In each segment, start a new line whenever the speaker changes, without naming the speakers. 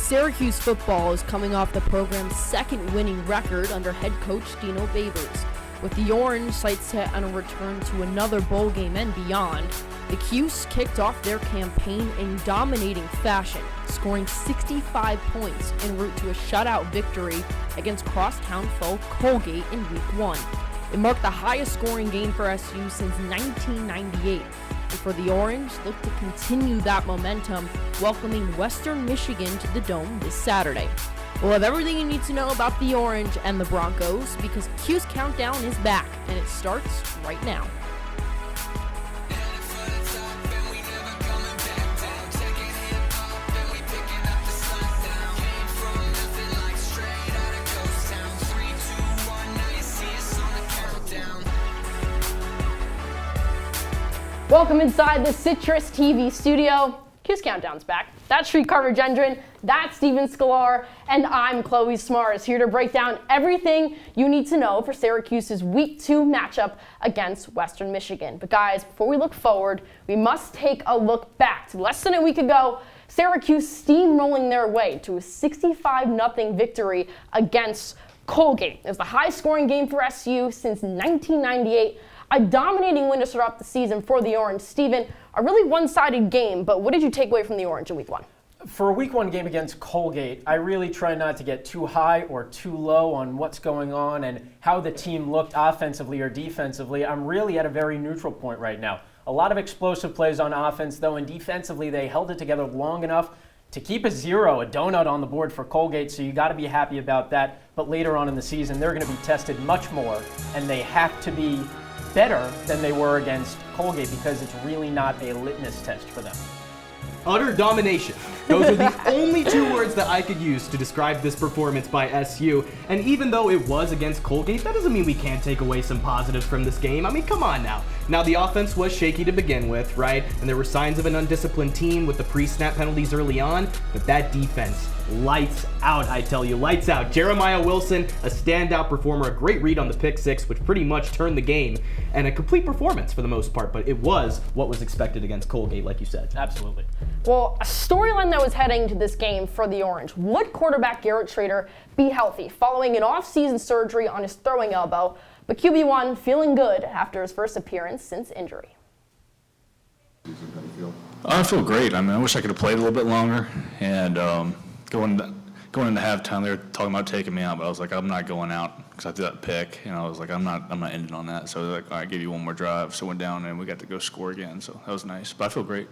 Syracuse football is coming off the program's second winning record under head coach Dino Babers. With the Orange sights set on a return to another bowl game and beyond, the Cuse kicked off their campaign in dominating fashion, scoring 65 points en route to a shutout victory against crosstown foe Colgate in Week 1. It marked the highest scoring game for SU since 1998. And for the Orange, look to continue that momentum, welcoming Western Michigan to the Dome this Saturday. We'll have everything you need to know about the Orange and the Broncos because Cuse Countdown is back, and it starts right now. Welcome inside the CitrusTV studio. Cuse Countdown's back. That's Srikar, Rajendran, that's Sklar, and I'm Chloe Smarz, here to break down everything you need to know for Syracuse's Week 2 matchup against Western Michigan. But guys, before we look forward, we must take a look back to less than a week ago. Syracuse steamrolling their way to a 65-0 victory against Colgate. It was the high-scoring game for SU since 1998. A dominating win to start off the season for the Orange. Steven, a really one-sided game, but what did you take away from the Orange in Week 1?
For a Week 1 game against Colgate, I really try not to get too high or too low on what's going on and how the team looked offensively or defensively. I'm really at a very neutral point right now. A lot of explosive plays on offense, though, and defensively they held it together long enough to keep a donut on the board for Colgate, so you got to be happy about that. But later on in the season, they're going to be tested much more, and they have to be better than they were against Colgate because it's really not a litmus test for them.
Utter domination. Those are the only two words that I could use to describe this performance by SU. And even though it was against Colgate, that doesn't mean we can't take away some positives from this game. I mean, come on now. Now, the offense was shaky to begin with, right? And there were signs of an undisciplined team with the pre-snap penalties early on, but that defense, lights out, I tell you, lights out. Jeremiah Wilson, a standout performer, a great read on the pick six, which pretty much turned the game, and a complete performance for the most part, but it was what was expected against Colgate, like you said.
Absolutely.
Well, a storyline that was heading to this game for the Orange. Would quarterback Garrett Schrader be healthy following an off-season surgery on his throwing elbow? But QB1 feeling good after his first appearance since injury.
I feel great. I mean, I wish I could have played a little bit longer. And going into halftime, they were talking about taking me out, but I was like, I'm not going out because I threw that pick, and I was like, I'm not ending on that. So they're like, all right, give you one more drive. So went down and we got to go score again. So that was nice. But I feel great.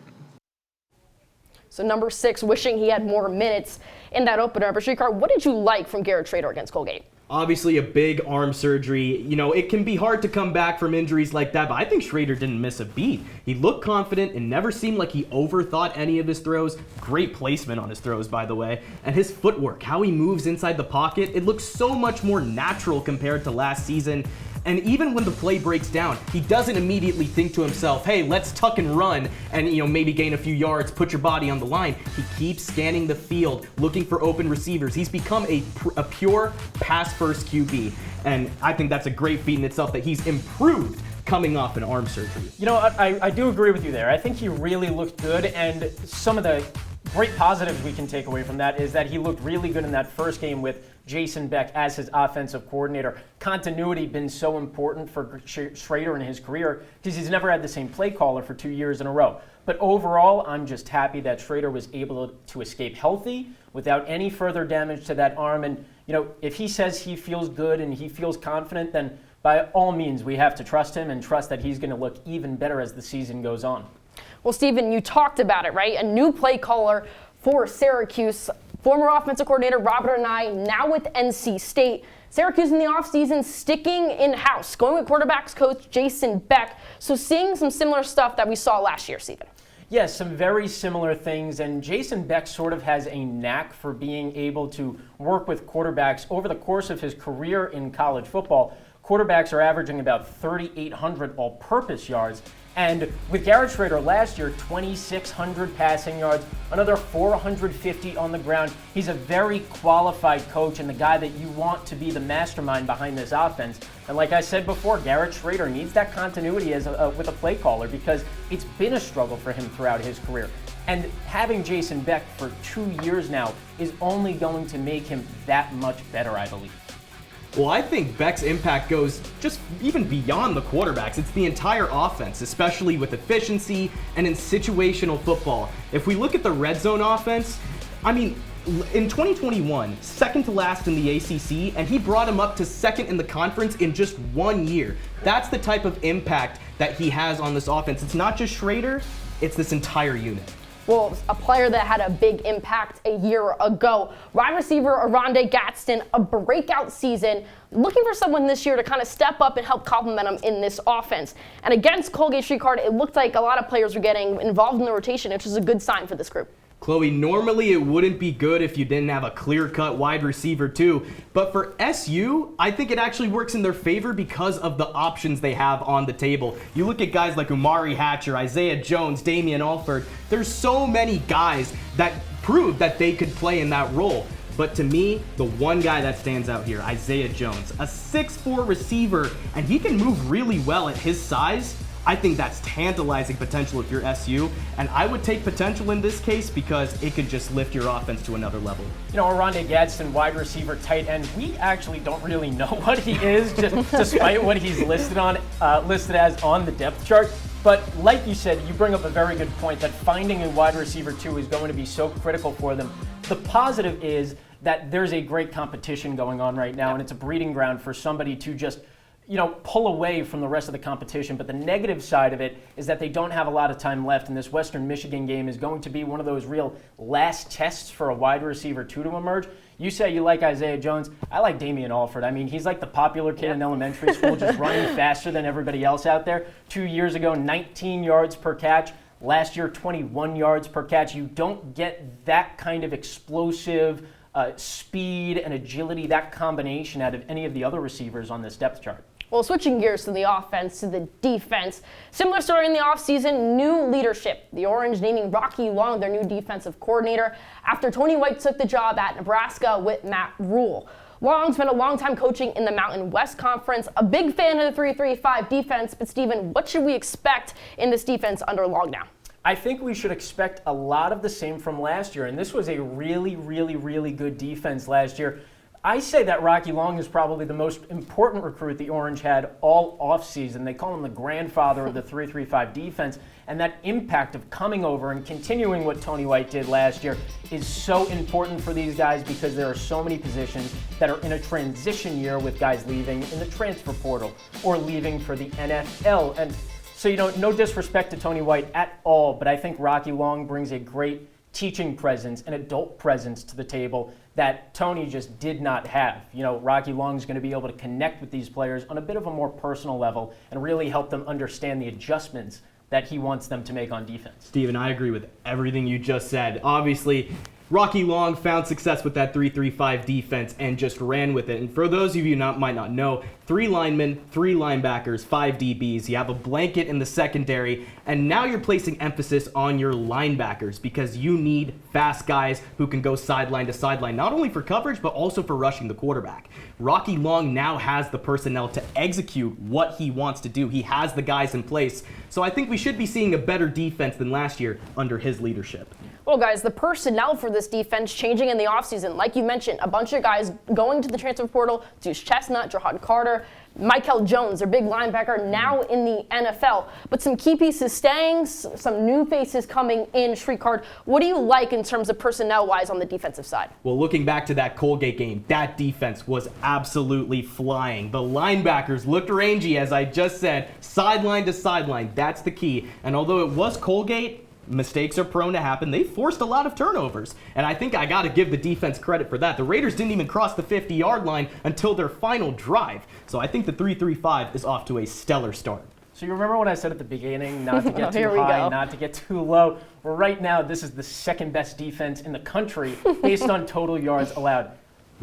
So number 6, wishing he had more minutes in that opener. But Srikar, what did you like from Garrett Schrader against Colgate?
Obviously a big arm surgery. You know, it can be hard to come back from injuries like that, but I think Schrader didn't miss a beat. He looked confident and never seemed like he overthought any of his throws. Great placement on his throws, by the way. And his footwork, how he moves inside the pocket, it looks so much more natural compared to last season. And even when the play breaks down, he doesn't immediately think to himself, hey, let's tuck and run and, maybe gain a few yards, put your body on the line. He keeps scanning the field, looking for open receivers. He's become a pure pass-first QB. And I think that's a great feat in itself that he's improved coming off an arm surgery.
I do agree with you there. I think he really looked good, and some of the great positives we can take away from that is that he looked really good in that first game with Jason Beck as his offensive coordinator. Continuity been so important for Schrader in his career because he's never had the same play caller for 2 years in a row. But overall, I'm just happy that Schrader was able to escape healthy without any further damage to that arm. And, if he says he feels good and he feels confident, then by all means, we have to trust him and trust that he's going to look even better as the season goes on.
Well, Steven, you talked about it, right? A new play caller for Syracuse. Former offensive coordinator Robert and I, now with NC State. Syracuse in the offseason sticking in-house, going with quarterbacks coach Jason Beck. So seeing some similar stuff that we saw last year, Steven.
Yes, some very similar things, and Jason Beck sort of has a knack for being able to work with quarterbacks over the course of his career in college football. Quarterbacks are averaging about 3,800 all-purpose yards. And with Garrett Schrader last year, 2,600 passing yards, another 450 on the ground. He's a very qualified coach and the guy that you want to be the mastermind behind this offense. And like I said before, Garrett Schrader needs that continuity as with a play caller because it's been a struggle for him throughout his career. And having Jason Beck for 2 years now is only going to make him that much better, I believe.
Well, I think Beck's impact goes just even beyond the quarterbacks. It's the entire offense, especially with efficiency and in situational football. If we look at the red zone offense, I mean, in 2021, second to last in the ACC, and he brought him up to second in the conference in just 1 year. That's the type of impact that he has on this offense. It's not just Schrader, it's this entire unit.
Well, a player that had a big impact a year ago. Wide receiver Oronde Gadsden, a breakout season. Looking for someone this year to kind of step up and help complement him in this offense. And against Colgate Srikar, it looked like a lot of players were getting involved in the rotation, which is a good sign for this group.
Chloe, normally it wouldn't be good if you didn't have a clear-cut wide receiver too, but for SU, I think it actually works in their favor because of the options they have on the table. You look at guys like Umari Hatcher, Isaiah Jones, Damian Alford. There's so many guys that prove that they could play in that role. But to me, the one guy that stands out here, Isaiah Jones, a 6'4" receiver, and he can move really well at his size. I think that's tantalizing potential if you're SU, and I would take potential in this case because it could just lift your offense to another level.
You know, Oronde Gadsden, wide receiver, tight end, we actually don't really know what he is, just despite what he's listed as on the depth chart. But like you said, you bring up a very good point that finding a wide receiver too is going to be so critical for them. The positive is that there's a great competition going on right now, and it's a breeding ground for somebody to just pull away from the rest of the competition. But the negative side of it is that they don't have a lot of time left, and this Western Michigan game is going to be one of those real last tests for a wide receiver to emerge. You say you like Isaiah Jones. I like Damian Alford. I mean, he's like the popular kid in elementary school, just running faster than everybody else out there. 2 years ago, 19 yards per catch. Last year, 21 yards per catch. You don't get that kind of explosive speed and agility, that combination, out of any of the other receivers on this depth chart.
Well, switching gears to the offense, to the defense. Similar story in the offseason, new leadership. The Orange naming Rocky Long their new defensive coordinator after Tony White took the job at Nebraska with Matt Rule. Long spent a long time coaching in the Mountain West Conference, a big fan of the 3-3-5 defense. But Steven, what should we expect in this defense under Long now?
I think we should expect a lot of the same from last year, and this was a really, really, really good defense last year. I say that Rocky Long is probably the most important recruit the Orange had all offseason. They call him the grandfather of the 3-3-5 defense, and that impact of coming over and continuing what Tony White did last year is so important for these guys because there are so many positions that are in a transition year with guys leaving in the transfer portal or leaving for the NFL. And so, no disrespect to Tony White at all, but I think Rocky Long brings a great teaching presence, an adult presence to the table that Tony just did not have. Rocky Long is going to be able to connect with these players on a bit of a more personal level and really help them understand the adjustments that he wants them to make on defense.
Steven, I agree with everything you just said. Obviously, Rocky Long found success with that 3-3-5 defense and just ran with it. And for those of you might not know, 3 linemen, 3 linebackers, 5 DBs. You have a blanket in the secondary, and now you're placing emphasis on your linebackers because you need fast guys who can go sideline to sideline, not only for coverage, but also for rushing the quarterback. Rocky Long now has the personnel to execute what he wants to do. He has the guys in place. So I think we should be seeing a better defense than last year under his leadership.
Well, guys, the personnel for this defense changing in the offseason. Like you mentioned, a bunch of guys going to the transfer portal. Deuce Chestnut, Jahan Carter, Michael Jones, their big linebacker, now in the NFL. But some key pieces staying, some new faces coming in. Srikar, what do you like in terms of personnel-wise on the defensive side?
Well, looking back to that Colgate game, that defense was absolutely flying. The linebackers looked rangy, as I just said, sideline to sideline. That's the key. And although it was Colgate, mistakes are prone to happen. They forced a lot of turnovers, and I think I got to give the defense credit for that. The Raiders didn't even cross the 50-yard line until their final drive. So I think the 3-3-5 is off to a stellar start.
So you remember what I said at the beginning, not to get too high, not to get too low? Well, right now, this is the second best defense in the country based on total yards allowed.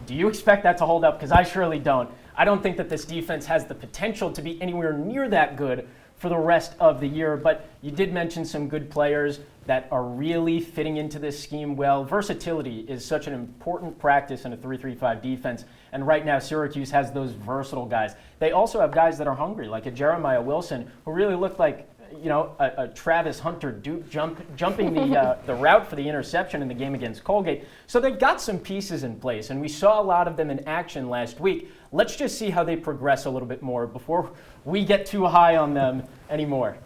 Do you expect that to hold up? Because I surely don't. I don't think that this defense has the potential to be anywhere near that good for the rest of the year, but you did mention some good players that are really fitting into this scheme well. Versatility is such an important practice in a 3-3-5 defense, and right now Syracuse has those versatile guys. They also have guys that are hungry, like a Jeremiah Wilson, who really looked like a Travis Hunter Duke jumping the route for the interception in the game against Colgate. So they've got some pieces in place, and we saw a lot of them in action last week. Let's just see how they progress a little bit more before we get too high on them anymore.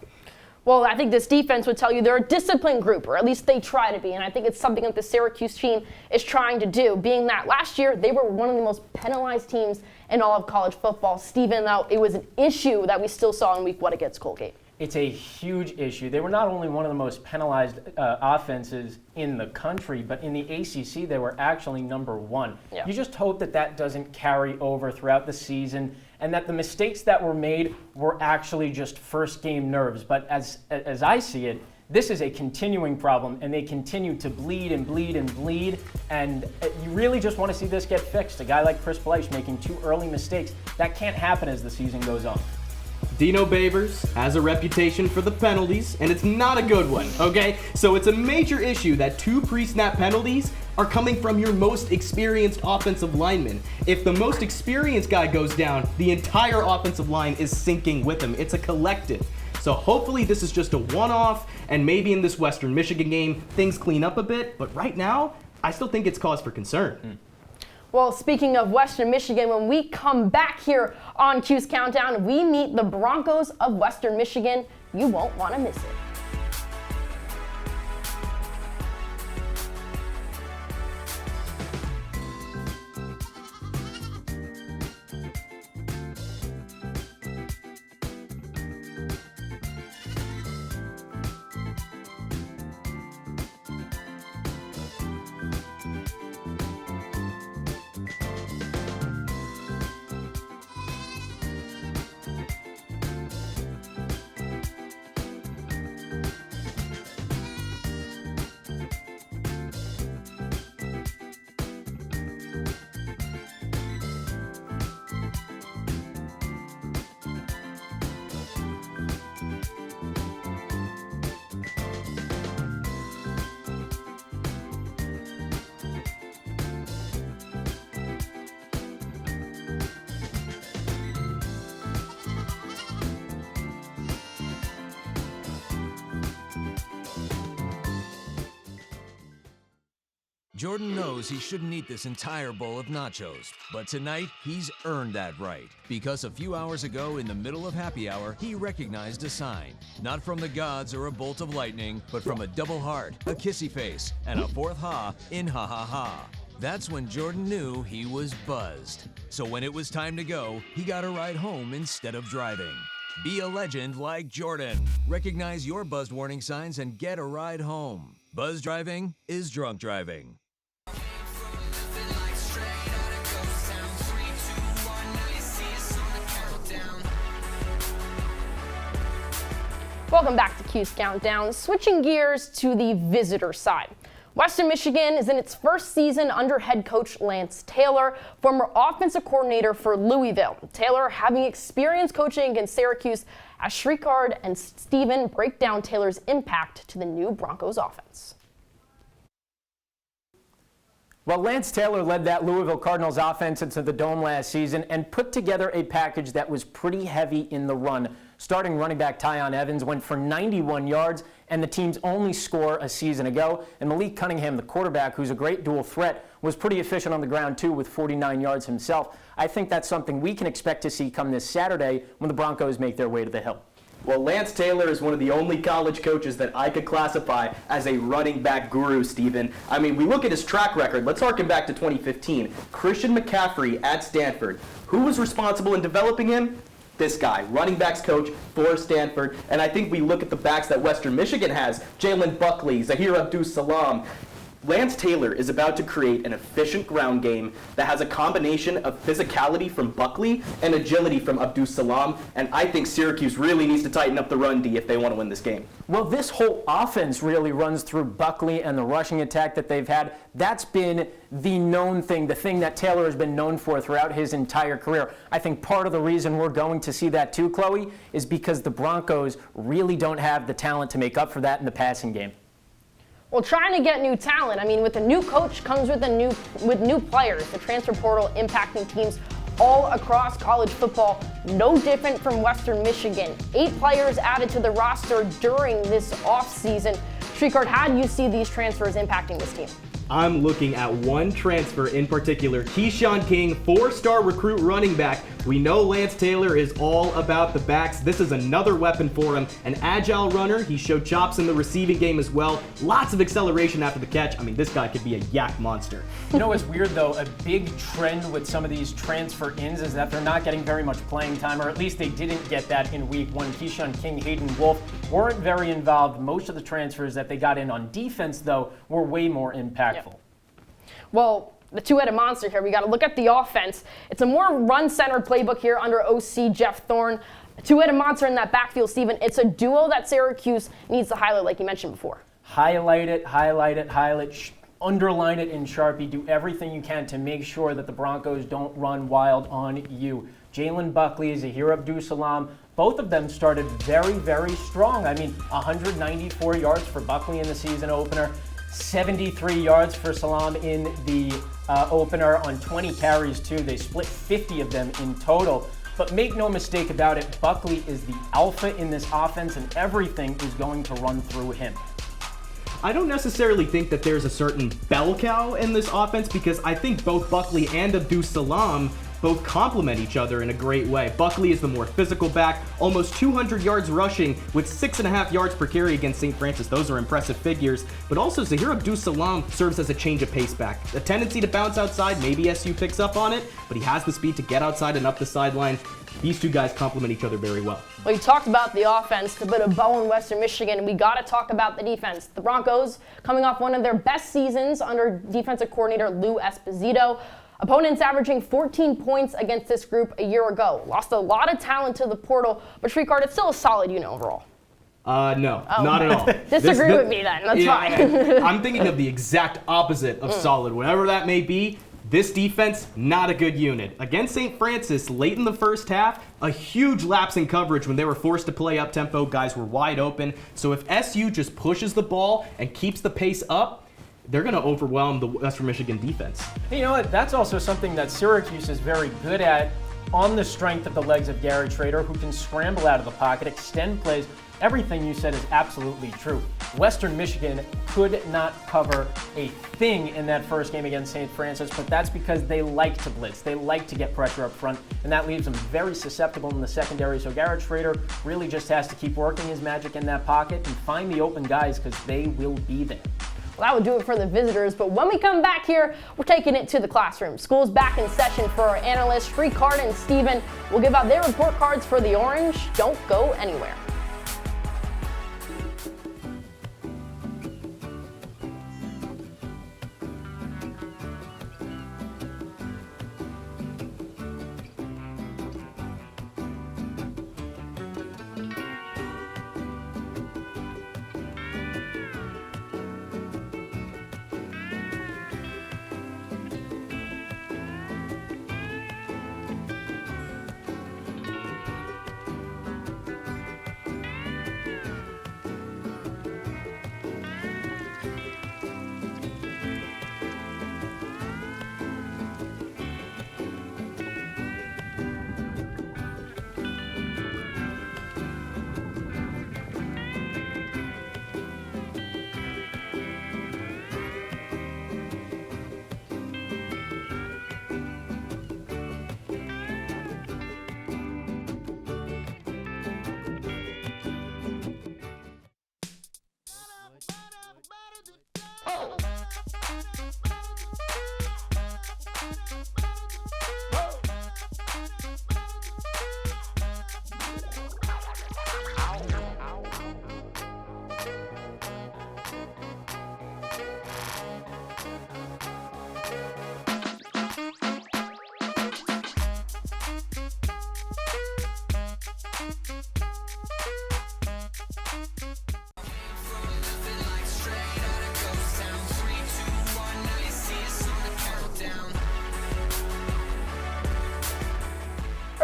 Well, I think this defense would tell you they're a disciplined group, or at least they try to be, and I think it's something that the Syracuse team is trying to do, being that last year they were one of the most penalized teams in all of college football. Stephen, though, it was an issue that we still saw in week 1 against Colgate.
It's a huge issue. They were not only one of the most penalized offenses in the country, but in the ACC, they were actually number 1.
Yeah.
You just hope that that doesn't carry over throughout the season and that the mistakes that were made were actually just first game nerves. But as I see it, this is a continuing problem, and they continue to bleed and bleed and bleed, and you really just want to see this get fixed. A guy like Chris Bleich making 2 early mistakes, that can't happen as the season goes on.
Dino Babers has a reputation for the penalties, and it's not a good one, okay? So it's a major issue that 2 pre-snap penalties are coming from your most experienced offensive lineman. If the most experienced guy goes down, the entire offensive line is sinking with him. It's a collective. So hopefully this is just a one-off, and maybe in this Western Michigan game, things clean up a bit. But right now, I still think it's cause for concern.
Well, speaking of Western Michigan, when we come back here on Cuse Countdown, we meet the Broncos of Western Michigan. You won't want to miss it.
Jordan knows he shouldn't eat this entire bowl of nachos, but tonight he's earned that right. Because a few hours ago, in the middle of happy hour, he recognized a sign. Not from the gods or a bolt of lightning, but from a double heart, a kissy face, and a 4th ha in ha ha ha. That's when Jordan knew he was buzzed. So when it was time to go, he got a ride home instead of driving. Be a legend like Jordan. Recognize your buzzed warning signs and get a ride home. Buzz driving is drunk driving.
Welcome back to Cuse Countdown. Switching gears to the visitor side. Western Michigan is in its first season under head coach Lance Taylor, former offensive coordinator for Louisville. Taylor having experience coaching against Syracuse as Srikar and Steven break down Taylor's impact to the new Broncos offense.
Well, Lance Taylor led that Louisville Cardinals offense into the Dome last season and put together a package that was pretty heavy in the run. Starting running back Tyon Evans went for 91 yards, and the team's only score a season ago. And Malik Cunningham, the quarterback, who's a great dual threat, was pretty efficient on the ground too with 49 yards himself. I think that's something we can expect to see come this Saturday when the Broncos make their way to the Hill.
Well, Lance Taylor is one of the only college coaches that I could classify as a running back guru, Steven. I mean, we look at his track record. Let's harken back to 2015. Christian McCaffrey at Stanford. Who was responsible in developing him? This guy, running backs coach for Stanford. And I think we look at the backs that Western Michigan has. Jalen Buckley, Zahir Abdus-Salam. Lance Taylor is about to create an efficient ground game that has a combination of physicality from Buckley and agility from Abdus-Salam, and I think Syracuse really needs to tighten up the run D if they want to win this game.
Well, this whole offense really runs through Buckley and the rushing attack that they've had. That's been the known thing, the thing that Taylor has been known for throughout his entire career. I think part of the reason we're going to see that too, Chloe, is because the Broncos really don't have the talent to make up for that in the passing game.
Well, trying to get new talent, I mean, with a new coach comes with new players. The transfer portal impacting teams all across college football. No different from Western Michigan. 8 players added to the roster during this offseason. Srikar, how do you see these transfers impacting this team?
I'm looking at one transfer in particular. Keyshawn King, 4-star recruit running back. We know Lance Taylor is all about the backs. This is another weapon for him. An agile runner. He showed chops in the receiving game as well. Lots of acceleration after the catch. I mean, this guy could be a yak monster.
You know what's weird, though? A big trend with some of these transfer-ins is that they're not getting very much playing time, or at least they didn't get that in week 1. Keyshawn King, Hayden Wolf weren't very involved. Most of the transfers that they got in on defense, though, were way more impactful. Yep.
Well, the two-headed monster here. We got to look at the offense. It's a more run-centered playbook here under OC Jeff Thorne. A two-headed monster in that backfield, Steven. It's a duo that Syracuse needs to highlight, like you mentioned before.
Highlight it, underline it in Sharpie. Do everything you can to make sure that the Broncos don't run wild on you. Jalen Buckley, Zahir Abdus-Salam, both of them started very, very strong. I mean, 194 yards for Buckley in the season opener. 73 yards for Salam in the opener on 20 carries, too. They split 50 of them in total. But make no mistake about it, Buckley is the alpha in this offense, and everything is going to run through him.
I don't necessarily think that there's a certain bell cow in this offense because I think both Buckley and Abdus-Salam both complement each other in a great way. Buckley is the more physical back, almost 200 yards rushing with 6.5 yards per carry against St. Francis. Those are impressive figures. But also Zahir Abdus-Salam serves as a change of pace back. A tendency to bounce outside, maybe SU picks up on it, but he has the speed to get outside and up the sideline. These two guys complement each other very well.
Well, you talked about the offense, to put a bow in Western Michigan, and we got to talk about the defense. The Broncos coming off one of their best seasons under defensive coordinator Lou Esposito. Opponents averaging 14 points against this group a year ago. Lost a lot of talent to the portal, but Srikar, it's still a solid unit overall.
No, not at all.
Disagree with me then, that's fine.
I'm thinking of the exact opposite of solid, whatever that may be. This defense, not a good unit. Against St. Francis, late in the first half, a huge lapse in coverage when they were forced to play up-tempo. Guys were wide open. So if SU just pushes the ball and keeps the pace up, they're going to overwhelm the Western Michigan defense.
Hey, you know what? That's also something that Syracuse is very good at on the strength of the legs of Gary Trader, who can scramble out of the pocket, extend plays. Everything you said is absolutely true. Western Michigan could not cover a thing in that first game against St. Francis, but that's because they like to blitz. They like to get pressure up front, and that leaves them very susceptible in the secondary. So Garrett Schrader really just has to keep working his magic in that pocket and find the open guys because they will be there.
Well, that would do it for the visitors, but when we come back here, we're taking it to the classroom. School's back in session for our analysts, Srikar and Steven. We'll give out their report cards for the Orange. Don't go anywhere.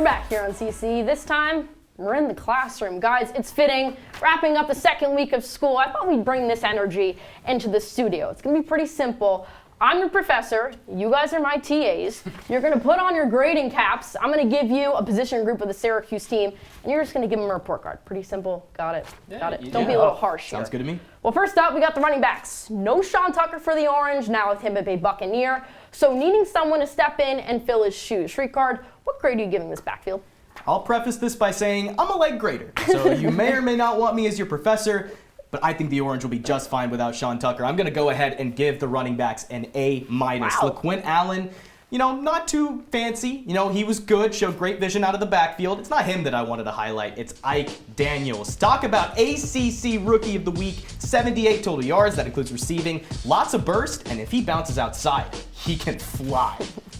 We're back here on CC. This time, we're in the classroom. Guys, it's fitting. Wrapping up the second week of school, I thought we'd bring this energy into the studio. It's going to be pretty simple. I'm your professor. You guys are my TAs. You're going to put on your grading caps. I'm going to give you a position group of the Syracuse team, and you're just going to give them a report card. Pretty simple. Got it. Got it. Don't be a little harsh here.
Sounds good to me.
Well, first up, we got the running backs. No Sean Tucker for the Orange, now with him a Buccaneer. So needing someone to step in and fill his shoes. Srikar, what grade are you giving this backfield?
I'll preface this by saying I'm a leg grader. So you may or may not want me as your professor, but I think the Orange will be just fine without Sean Tucker. I'm going to go ahead and give the running backs an A-.
Wow.
LaQuint Allen, not too fancy. He was good, showed great vision out of the backfield. It's not him that I wanted to highlight. It's Ike Daniels. Talk about ACC Rookie of the Week, 78 total yards. That includes receiving, lots of burst, and if he bounces outside, he can fly.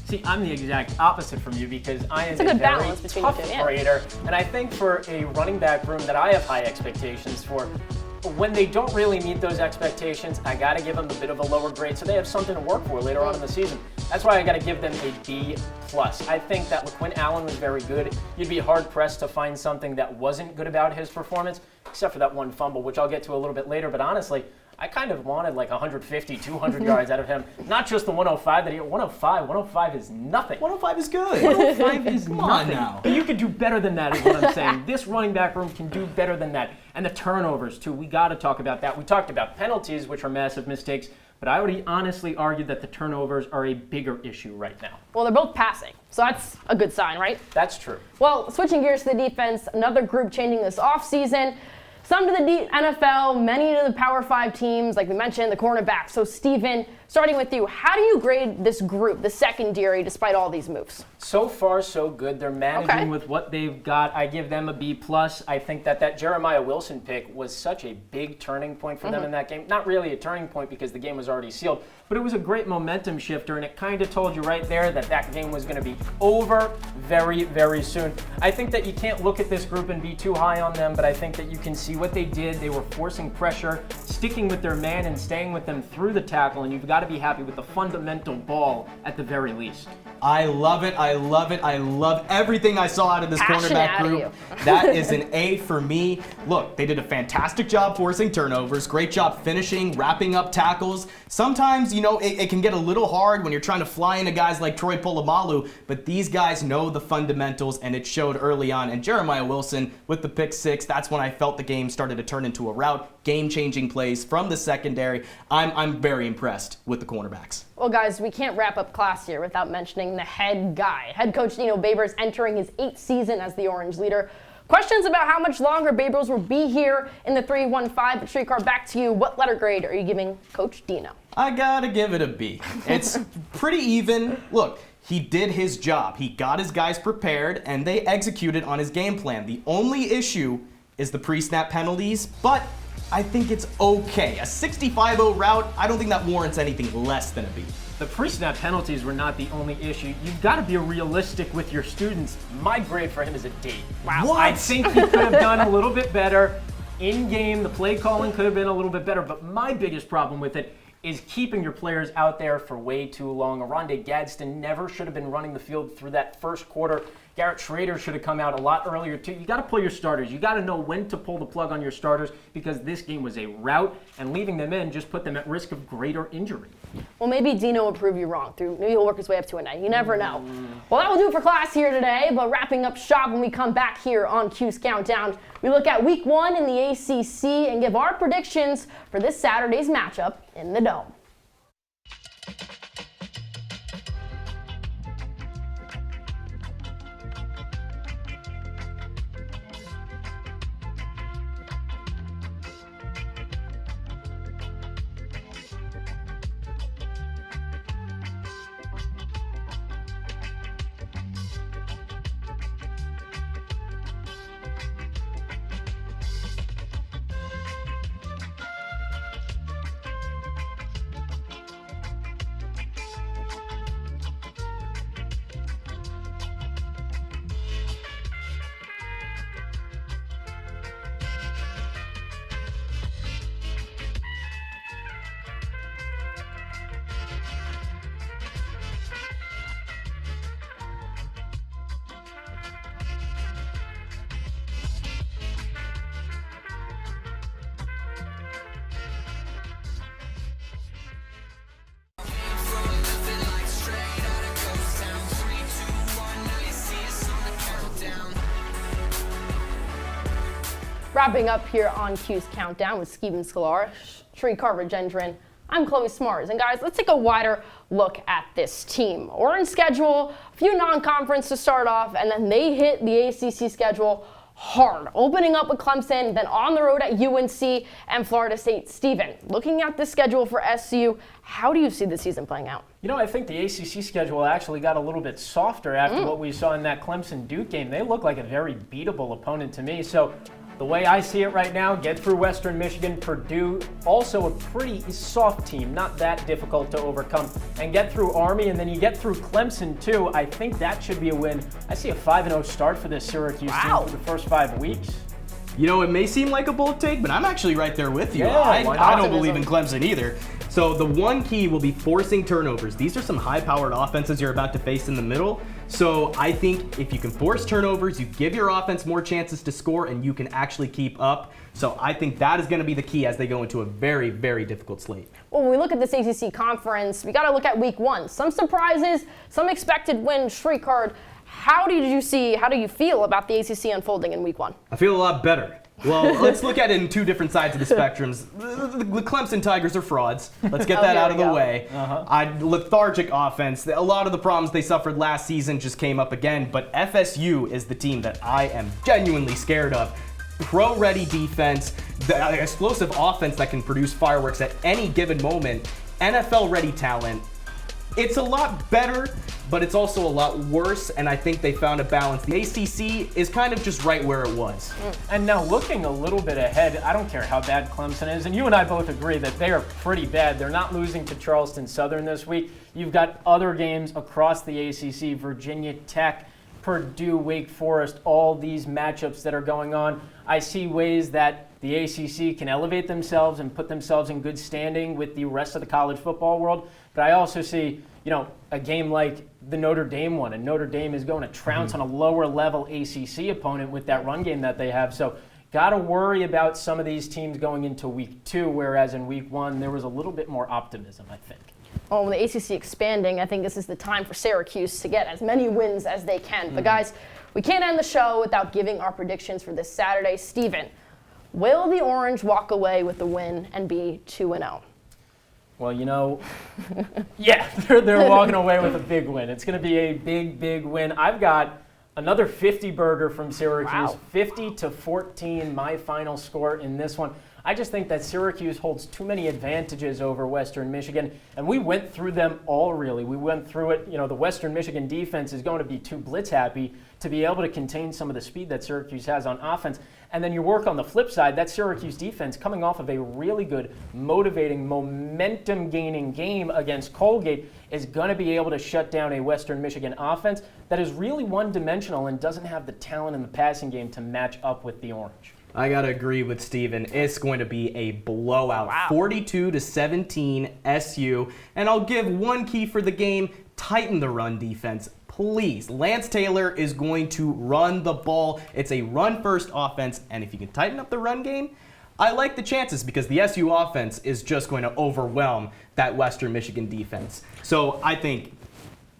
See, I'm the exact opposite from you because I am
a good
very
balance between the
tough
two, yeah.
grader, and I think for a running back room that I have high expectations for, when they don't really meet those expectations, I got to give them a bit of a lower grade so they have something to work for later on in the season. That's why I got to give them a B+. I think that LaQuint Allen was very good. You'd be hard-pressed to find something that wasn't good about his performance, except for that one fumble, which I'll get to a little bit later. But honestly, I kind of wanted like 150, 200 yards out of him. Not just the 105 that he 105 is nothing.
105 is good.
105 is
Come
nothing.
on now.
But you could do better than that is what I'm saying. This running back room can do better than that. And the turnovers, too. We got to talk about that. We talked about penalties, which are massive mistakes. But I would honestly argue that the turnovers are a bigger issue right now.
Well, they're both passing, so that's a good sign, right?
That's true.
Well, switching gears to the defense, another group changing this offseason. Some to the NFL, many to the Power 5 teams, like we mentioned, the cornerback. So, Steven, starting with you, how do you grade this group, the secondary, despite all these moves?
So far, so good. They're managing with what they've got. I give them a B+. I think that Jeremiah Wilson pick was such a big turning point for them in that game. Not really a turning point because the game was already sealed, but it was a great momentum shifter, and it kind of told you right there that game was going to be over very, very soon. I think that you can't look at this group and be too high on them, but I think that you can see what they did. They were forcing pressure, sticking with their man, and staying with them through the tackle, and you've got to be happy with the fundamental ball at the very least.
I love it. I love it. I love everything I saw out of this cornerback group. That is an A for me. Look, they did a fantastic job forcing turnovers. Great job finishing, wrapping up tackles. Sometimes, it can get a little hard when you're trying to fly into guys like Troy Polamalu, but these guys know the fundamentals, and it showed early on. And Jeremiah Wilson with the pick 6, that's when I felt the game started to turn into a rout. Game-changing plays from the secondary. I'm very impressed with the cornerbacks.
Well, guys, we can't wrap up class here without mentioning the head guy. Head coach Dino Babers entering his 8th season as the Orange leader. Questions about how much longer Babers will be here in the 3-1-5. But Srikar, back to you. What letter grade are you giving Coach Dino?
I gotta give it a B. It's pretty even. Look, he did his job. He got his guys prepared, and they executed on his game plan. The only issue is the pre-snap penalties, but I think it's okay. A 65-0 route, I don't think that warrants anything less than a B.
The pre-snap penalties were not the only issue. You've got to be realistic with your students. My grade for him is a D.
Wow.
What?
I think he could have done a little bit better. In-game, the play calling could have been a little bit better, but my biggest problem with it is keeping your players out there for way too long. Aronde Gadsden never should have been running the field through that first quarter. Garrett Schrader should have come out a lot earlier too. You got to pull your starters. You got to know when to pull the plug on your starters because this game was a rout, and leaving them in just put them at risk of greater injury.
Well, maybe Dino will prove you wrong. Maybe he'll work his way up to a 9. You never know. Well, that will do it for class here today, but wrapping up shop when we come back here on Cuse Countdown, we look at Week 1 in the ACC and give our predictions for this Saturday's matchup in the Dome. Wrapping up here on Cuse Countdown with Sklar, Srikar, Rajendran. I'm Chloe Smarz. And guys, let's take a wider look at this team. Orange schedule, a few non-conference to start off, and then they hit the ACC schedule hard, opening up with Clemson, then on the road at UNC and Florida State. Steven, looking at the schedule for SU, how do you see the season playing out?
You know, I think the ACC schedule actually got a little bit softer after what we saw in that Clemson-Duke game. They look like a very beatable opponent to me. So the way I see it right now, get through Western Michigan, Purdue, also a pretty soft team, not that difficult to overcome, and get through Army, and then you get through Clemson too. I think that should be a win. I see a 5-0 start for this Syracuse team for the first 5 weeks.
You know, it may seem like a bold take, but I'm actually right there with you.
Yeah,
I don't believe in Clemson either. So the one key will be forcing turnovers. These are some high-powered offenses you're about to face in the middle. So I think if you can force turnovers, you give your offense more chances to score, and you can actually keep up. So I think that is going to be the key as they go into a very, very difficult slate.
Well, when we look at this ACC conference, we got to look at week 1. Some surprises, some expected wins. Srikar, how do you feel about the ACC unfolding in week 1?
I feel a lot better. Well, let's look at it in two different sides of the spectrums. The Clemson Tigers are frauds. Let's get that out of the way. Lethargic offense. A lot of the problems they suffered last season just came up again, but FSU is the team that I am genuinely scared of. Pro-ready defense, the explosive offense that can produce fireworks at any given moment, NFL-ready talent. It's a lot better, but it's also a lot worse, and I think they found a balance. The ACC is kind of just right where it was.
And now looking a little bit ahead, I don't care how bad Clemson is, and you and I both agree that they are pretty bad. They're not losing to Charleston Southern this week. You've got other games across the ACC, Virginia Tech, Purdue, Wake Forest, all these matchups that are going on. I see ways that the ACC can elevate themselves and put themselves in good standing with the rest of the college football world. But I also see, a game like the Notre Dame one, and Notre Dame is going to trounce on a lower level ACC opponent with that run game that they have. So got to worry about some of these teams going into week 2, whereas in week 1 there was a little bit more optimism, I think.
Well, with the ACC expanding, I think this is the time for Syracuse to get as many wins as they can. But guys, we can't end the show without giving our predictions for this Saturday. Steven, will the Orange walk away with the win and be 2-0?
Well, yeah, they're walking away with a big win. It's going to be a big, big win. I've got another 50 burger from Syracuse, 50-14, my final score in this one. I just think that Syracuse holds too many advantages over Western Michigan, and we went through them all, really. We went through it. The Western Michigan defense is going to be too blitz-happy to be able to contain some of the speed that Syracuse has on offense. And then you work on the flip side, that Syracuse defense coming off of a really good, motivating, momentum-gaining game against Colgate is going to be able to shut down a Western Michigan offense that is really one-dimensional and doesn't have the talent in the passing game to match up with the Orange.
I gotta agree with Steven. It's going to be a blowout, 42-17 SU. And I'll give one key for the game: tighten the run defense, please. Lance Taylor is going to run the ball. It's a run-first offense, and if you can tighten up the run game, I like the chances because the SU offense is just going to overwhelm that Western Michigan defense. So I think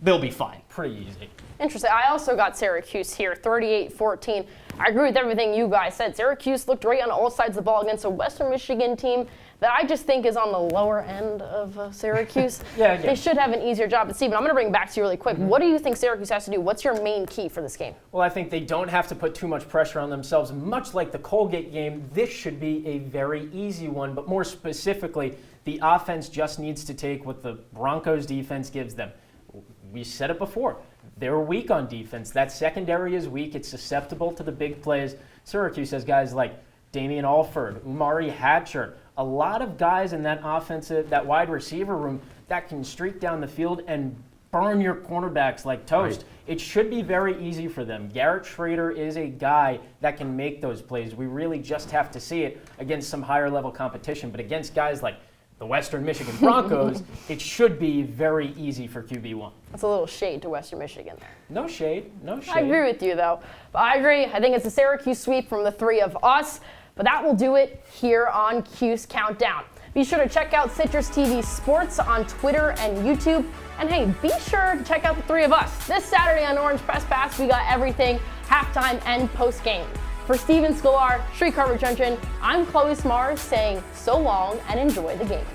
they'll be fine.
Pretty easy.
Interesting. I also got Syracuse here, 38-14. I agree with everything you guys said. Syracuse looked great on all sides of the ball against a Western Michigan team that I just think is on the lower end of Syracuse. They should have an easier job. But Steven, I'm going to bring it back to you really quick. What do you think Syracuse has to do? What's your main key for this game?
Well, I think they don't have to put too much pressure on themselves. Much like the Colgate game, this should be a very easy one. But more specifically, the offense just needs to take what the Broncos defense gives them. We said it before. They're weak on defense. That secondary is weak. It's susceptible to the big plays. Syracuse has guys like Damian Alford, Umari Hatcher, a lot of guys in that offensive, that wide receiver room that can streak down the field and burn your cornerbacks like toast. Right. It should be very easy for them. Garrett Schrader is a guy that can make those plays. We really just have to see it against some higher level competition. But against guys like the Western Michigan Broncos, it should be very easy for QB1.
That's a little shade to Western Michigan there.
No shade, no shade.
I agree with you, though. But I agree. I think it's a Syracuse sweep from the three of us. But that will do it here on Cuse Countdown. Be sure to check out CitrusTV Sports on Twitter and YouTube. And hey, be sure to check out the three of us. This Saturday on Orange Press Pass, we got everything halftime and post-game. For Steven Sklar, Srikar, Rajendran, I'm Smarz saying so long and enjoy the game.